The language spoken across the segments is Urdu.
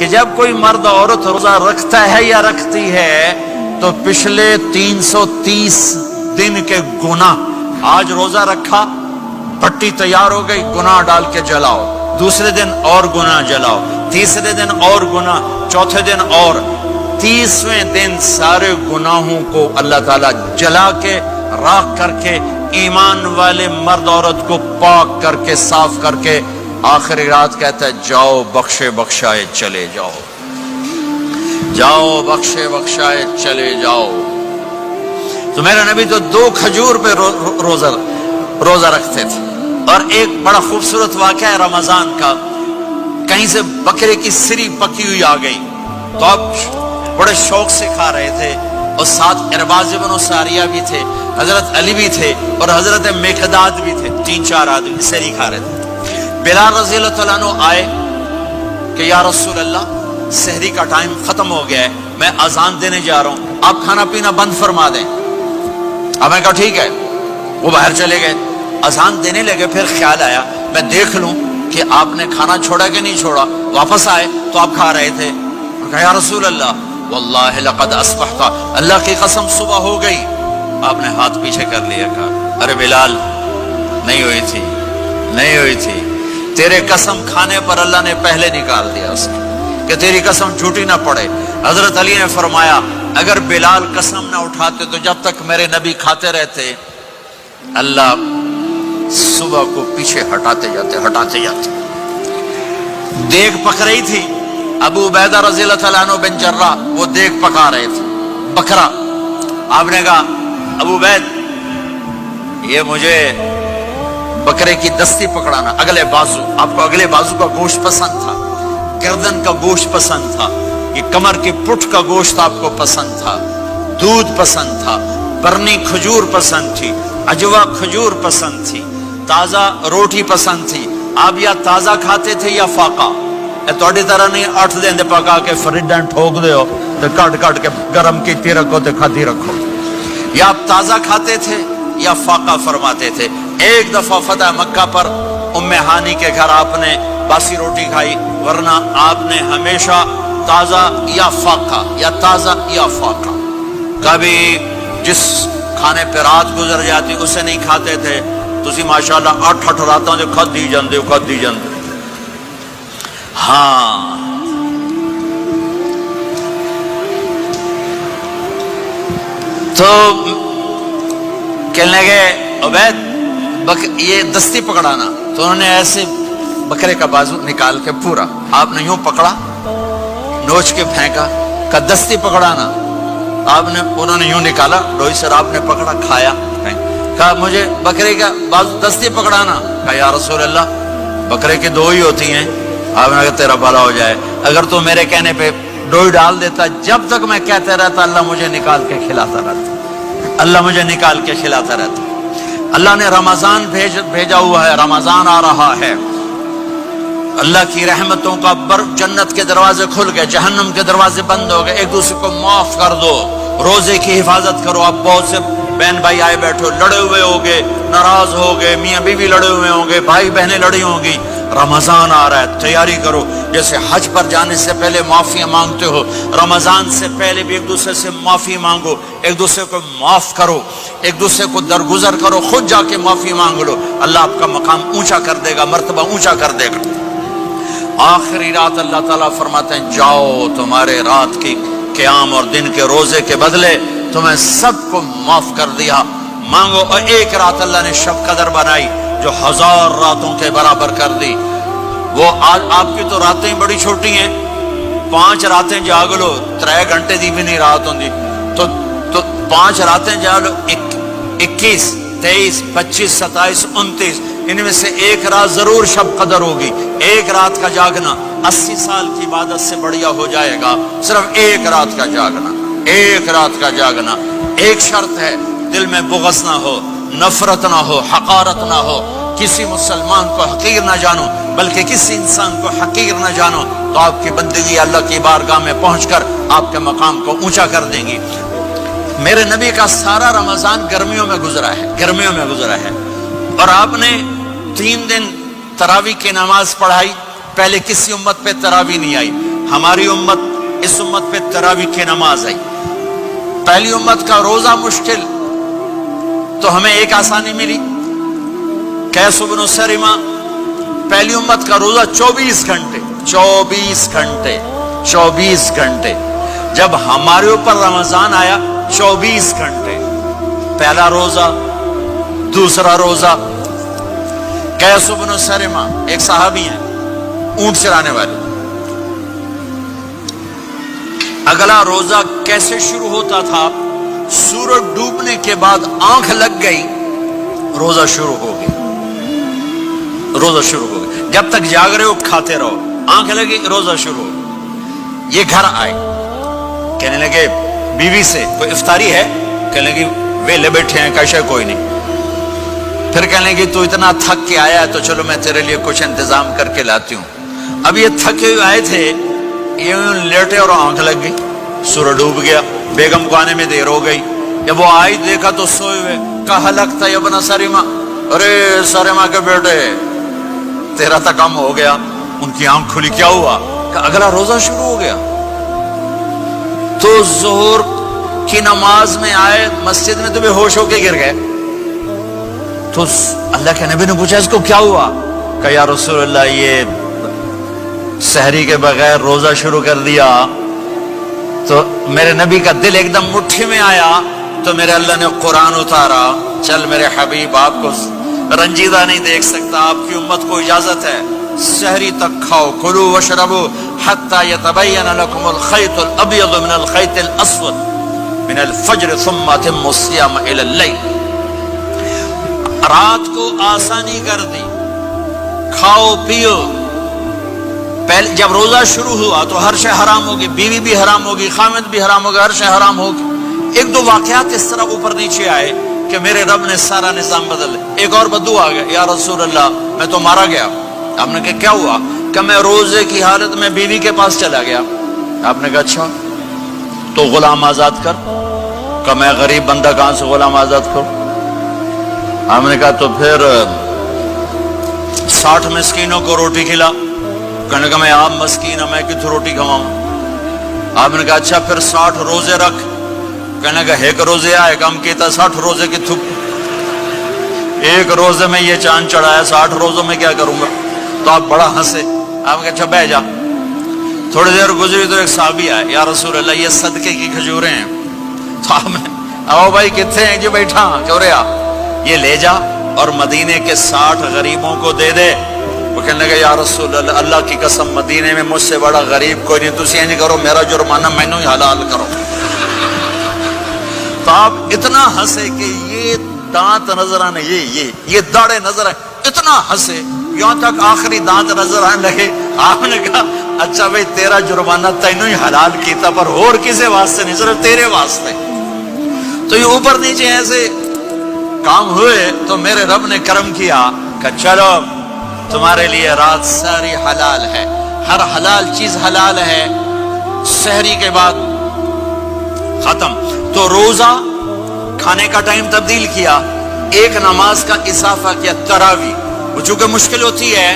کہ جب کوئی مرد عورت روزہ رکھتا ہے یا رکھتی ہے تو پچھلے 330 دن کے گناہ، آج روزہ رکھا، پٹی تیار ہو گئی، گناہ ڈال کے جلاؤ، دوسرے دن اور گناہ جلاؤ، تیسرے دن اور گناہ، چوتھے دن اور، 30ویں دن سارے گناہوں کو اللہ تعالیٰ جلا کے راکھ کر کے ایمان والے مرد عورت کو پاک کر کے صاف کر کے آخری رات کہتا ہے جاؤ بخشے بخشائے چلے جاؤ، جاؤ بخشے بخشائے چلے جاؤ۔ تو میرا نبی تو 2 کھجور پہ روزہ رکھتے تھے۔ اور ایک بڑا خوبصورت واقعہ ہے رمضان کا، کہیں سے بکرے کی سری پکی ہوئی آ گئی تو آپ بڑے شوق سے کھا رہے تھے، اور ساتھ ارباز بن ساریہ بھی تھے، حضرت علی بھی تھے اور حضرت مقداد بھی تھے، 3-4 آدمی سری کھا رہے تھے۔ بلال رضی اللہ عنہ آئے کہ یا رسول اللہ سحری کا ٹائم ختم ہو گیا ہے، میں اذان دینے جا رہا ہوں، آپ کھانا پینا بند فرما دیں۔ اب میں کہا ٹھیک ہے، وہ باہر چلے گئے، اذان دینے لگے، پھر خیال آیا میں دیکھ لوں کہ آپ نے کھانا چھوڑا کہ نہیں چھوڑا، واپس آئے تو آپ کھا رہے تھے، کہا یا رسول اللہ واللہ لقد اصبحت، اللہ کی قسم صبح ہو گئی۔ آپ نے ہاتھ پیچھے کر لیا، کہا ارے بلال نہیں ہوئی تھی، نہیں ہوئی تھی، تیرے قسم کھانے پر اللہ نے پہلے نکال دیا اس کہ تیری قسم جھوٹی نہ پڑے۔ حضرت علی نے فرمایا اگر بلال قسم نہ اٹھاتے تو جب تک میرے نبی کھاتے رہتے اللہ صبح کو پیچھے ہٹاتے جاتے۔ دیگ پک رہی تھی، ابو عبیدہ رضی اللہ تعالیٰ عنہ بن جراح وہ دیگ پکا رہے تھے، بکرا۔ آپ نے کہا ابو عبید یہ مجھے بکرے کی دستی پکڑانا، اگلے بازو، آپ کو اگلے بازو کا گوشت پسند تھا، گردن کا گوشت پسند تھا، یہ کمر کی پٹھ کا گوشت آپ کو پسند تھا، دودھ پسند تھا، برنی کھجور پسند تھی، عجوا کھجور پسند تھی، تازہ روٹی پسند تھی۔ آپ یا تازہ کھاتے تھے یا فاقہ، توڑی طرح نہیں 8 دن دے پکا کے فریڈن ٹھوک دے ہو تو کٹ کے گرم کیتی رکھو تو کھاتی رکھو، یا آپ تازہ کھاتے تھے یا فاقہ فرماتے تھے۔ ایک دفعہ فتح مکہ پر ام ہانی کے گھر آپ نے باسی روٹی کھائی، ورنہ آپ نے ہمیشہ تازہ یا فاقہ یا تازہ یا فاقہ، کبھی جس کھانے پہ رات گزر جاتی اسے نہیں کھاتے تھے۔ تسی ماشاءاللہ 8 راتوں جو کھد دی جاندے ہو۔ ہاں تو کہنے لگے عبید یہ دستی پکڑانا، تو انہوں نے ایسے بکرے کا بازو نکال کے پورا آپ نے یوں پکڑا، نوچ کے پھینکا، کہ دستی پکڑانا، انہوں نے یوں نکالا ڈوئی سر، آپ نے پکڑا، کھایا، کہا مجھے بکرے کا بازو دستی پکڑانا، کہا یا رسول اللہ بکرے کی 2 ہی ہوتی ہیں۔ آپ نے کہا تیرا بھلا ہو جائے، اگر تو میرے کہنے پہ ڈوئی ڈال دیتا، جب تک میں کہتے رہتا اللہ مجھے نکال کے کھلاتا رہتا، اللہ مجھے نکال کے کھلاتا رہتا۔ اللہ نے رمضان بھیجا ہوا ہے، رمضان آ رہا ہے، اللہ کی رحمتوں کا جنت کے دروازے کھل گئے، جہنم کے دروازے بند ہو گئے، ایک دوسرے کو معاف کر دو، روزے کی حفاظت کرو۔ آپ بہت سے بہن بھائی آئے بیٹھو، لڑے ہوئے ہوگے، ناراض ہوگے، میاں بیوی لڑے ہوئے ہوں گے، بھائی بہنیں لڑی ہوں گی، رمضان آ رہا ہے، تیاری کرو۔ جیسے حج پر جانے سے پہلے معافیاں مانگتے ہو، رمضان سے پہلے بھی ایک دوسرے سے معافی مانگو، ایک دوسرے کو معاف کرو، ایک دوسرے کو درگزر کرو، خود جا کے معافی مانگ لو، اللہ آپ کا مقام اونچا کر دے گا، مرتبہ اونچا کر دے گا۔ آخری رات اللہ تعالیٰ فرماتے ہیں جاؤ، تمہارے رات کی قیام اور دن کے روزے کے بدلے تمہیں سب کو معاف کر دیا، مانگو۔ اور ایک رات اللہ نے شب قدر بنائی جو 1000 راتوں کے برابر کر دی۔ وہ آج آپ کی تو راتیں بڑی چھوٹی ہیں، 5 راتیں جاگ لو، 3 گھنٹے دی بھی نہیں رات ہوندی، تو 5 راتیں جاگ لو، 21 23 25 27 29، ان میں سے ایک رات ضرور شب قدر ہوگی۔ ایک رات کا جاگنا 80 سال کی عبادت سے بڑھیا ہو جائے گا، صرف ایک رات کا جاگنا، ایک رات کا جاگنا۔ ایک شرط ہے، دل میں بغض نہ ہو، نفرت نہ ہو، حقارت نہ ہو، کسی مسلمان کو حقیر نہ جانو، بلکہ کسی انسان کو حقیر نہ جانو، تو آپ کی بندگی اللہ کی بارگاہ میں پہنچ کر آپ کے مقام کو اونچا کر دیں گی۔ میرے نبی کا سارا رمضان گرمیوں میں گزرا ہے، گرمیوں میں گزرا ہے، اور آپ نے 3 دن تراویح کی نماز پڑھائی، پہلے کسی امت پہ تراویح نہیں آئی، ہماری امت اس امت پہ تراویح کی نماز آئی. پہلی امت کا روزہ مشکل تو ہمیں ایک آسانی ملی. قیس بن سرمہ پہلی امت کا روزہ 24 گھنٹے 24 گھنٹے 24 گھنٹے. جب ہمارے اوپر رمضان آیا 24 گھنٹے پہلا روزہ دوسرا روزہ. قیس بن سرمہ ایک صحابی ہیں اونٹ چرانے والے. اگلا روزہ کیسے شروع ہوتا تھا؟ سورج ڈوبنے کے بعد آنکھ لگ گئی روزہ شروع ہو گیا. روزہ شروع ہو گیا. جب تک جاگ رہے ہو کھاتے رہو. آنکھ لگی روزہ شروع ہو. یہ گھر آئے کہنے لگے بیوی سے کوئی افطاری ہے؟ کہنے لگے ویلے بیٹھے ہیں کیسے کوئی نہیں. پھر کہنے لگے تو اتنا تھک کے آیا ہے تو چلو میں تیرے لیے کچھ انتظام کر کے لاتی ہوں. اب یہ تھکے ہوئے آئے تھے یہ لیٹے اور آنکھ لگ گئی. سورج ڈوب گیا. بیگم کو آنے میں دیر ہو گئی. جب وہ آئی دیکھا تو سوئے ہوئے. کہا لگتا ہے ابن سرمہ. ارے سرمہ کے بیٹے تیرا تو کم ہو گیا. ان کی آنکھ کھلی. کیا ہوا؟ کہ اگلا روزہ شروع ہو گیا. تو ظہر کی نماز میں آئے مسجد میں تو بے ہوش ہو کے گر گئے. تو اللہ کے نبی نے پوچھا اس کو کیا ہوا؟ کہ یا رسول اللہ یہ سحری کے بغیر روزہ شروع کر دیا. تو میرے نبی کا دل ایک دم مٹھی میں آیا تو میرے اللہ نے قرآن اتارا. چل میرے حبیب آپ کو رنجیدہ نہیں دیکھ سکتا. آپ کی امت کو اجازت ہے سحری تک کھاؤ. کلوا واشربوا حتی یتبین لکم الخیط الابیض من الخیط الاسود من الفجر ثم اتموا الصیام الی اللیل. رات کو آسانی کر دی. کھاؤ پیو. پہلے جب روزہ شروع ہوا تو ہر شے حرام ہوگی. بیوی بھی حرام ہوگی, خامد بھی حرام ہوگا, ہر شے حرام ہوگی. ایک دو واقعات اس طرح اوپر نیچے آئے کہ میرے رب نے سارا نظام بدل. ایک اور بدو آ گیا. یا رسول اللہ میں تو مارا گیا. آپ نے کہا کیا ہوا؟ کہ میں روزے کی حالت میں بیوی کے پاس چلا گیا. آپ نے کہا اچھا تو غلام آزاد کر. کہ میں غریب بندہ کہاں سے غلام آزاد کروں؟ آپ نے کہا تو پھر 60 مسکینوں کو روٹی کھلا. کہنے کا میں آپ مسکین ہوں میں کتوں روٹی کھواؤں؟ آپ نے کہا اچھا پھر 60 روزے رکھ. کہنے کا ایک روزے آئے کم کیتا 60 روزے کی تھک. ایک روزے میں یہ چاند چڑھایا 60 روزوں میں کیا کروں گا؟ تو آپ بڑا ہنسے. آپ نے کہا اچھا بہ جا. تھوڑی دیر گزری تو ایک صحابی آئے. یا رسول اللہ یہ صدقے کی کھجوریں ہیں. تو آپ نے آؤ بھائی کتنے ہیں؟ جو بیٹھا کیوں رہا یہ لے جا اور مدینے کے 60 غریبوں کو دے دے. وہ کہنے لگا یا رسول اللہ اللہ کی قسم مدینے میں مجھ سے بڑا غریب کوئی نہیں. تسی نہیں کرو میرا جرمانہ مینوں ہی حلال کرو. تو آپ اتنا ہنسے کہ یہ دانت نظر آنے یہ داڑے نظر آئے. اتنا ہنسے یہاں تک آخری دانت نظر آنے لگے. آپ نے کہا اچھا بھائی تیرا جرمانہ تینوں ہی حلال کیتا پر اور کسی واسطے نہیں صرف تیرے واسطے. تو یہ اوپر نیچے ایسے کام ہوئے تو میرے رب نے کرم کیا کہ چلو تمہارے لیے رات ساری حلال ہے. ہر حلال چیز حلال ہے. سحری کے بعد ختم. تو روزہ کھانے کا ٹائم تبدیل کیا. ایک نماز کا اضافہ کیا تراویح. وہ چونکہ مشکل ہوتی ہے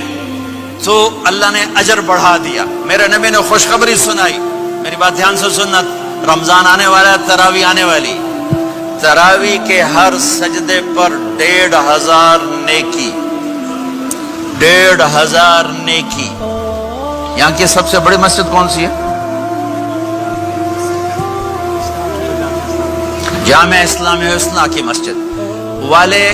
تو اللہ نے اجر بڑھا دیا. میرے نبی نے خوشخبری سنائی. میری بات دھیان سے سننا. رمضان آنے والا ہے, تراویح آنے والی. تراویح کے ہر سجدے پر 1500 نیکی. 1500 نیکی. یہاں کی سب سے بڑی مسجد کون سی ہے؟ جامعہ اسلامی حسنہ کی مسجد والے.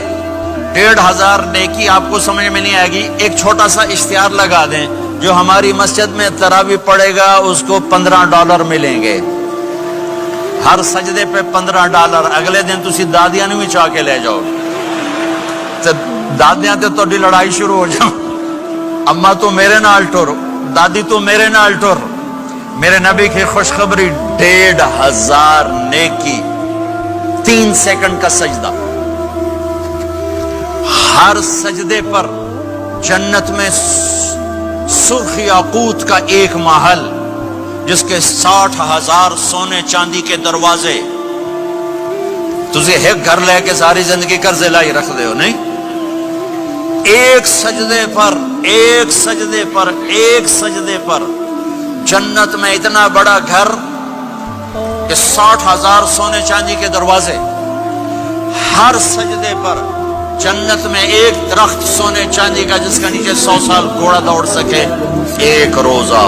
1500 نیکی آپ کو سمجھ میں نہیں آئے گی. ایک چھوٹا سا اشتہار لگا دیں جو ہماری مسجد میں تراویح پڑے گا اس کو $15 ملیں گے. ہر سجدے پہ $15. اگلے دن تسی دادیاں بھی چاہ کے لے جاؤ. دادیاں تے تو لڑائی شروع ہو جاؤ. اما تو میرے نال ٹر, دادی تو میرے نال ٹر. میرے نبی کی خوشخبری 1500 نیکی. 3 سیکنڈ کا سجدہ. ہر سجدے پر جنت میں سرخ یاقوت کا ایک محل جس کے 60,000 سونے چاندی کے دروازے. تجھے ایک گھر لے کے ساری زندگی قرضے لائی رکھ دے ہو نہیں. ایک سجدے پر جنت میں اتنا بڑا گھر کہ 60,000 سونے چاندی کے دروازے، ہر سجدے پر جنت میں ایک درخت سونے چاندی کا جس کا نیچے 100 سال گھوڑا دوڑ سکے، ایک روزہ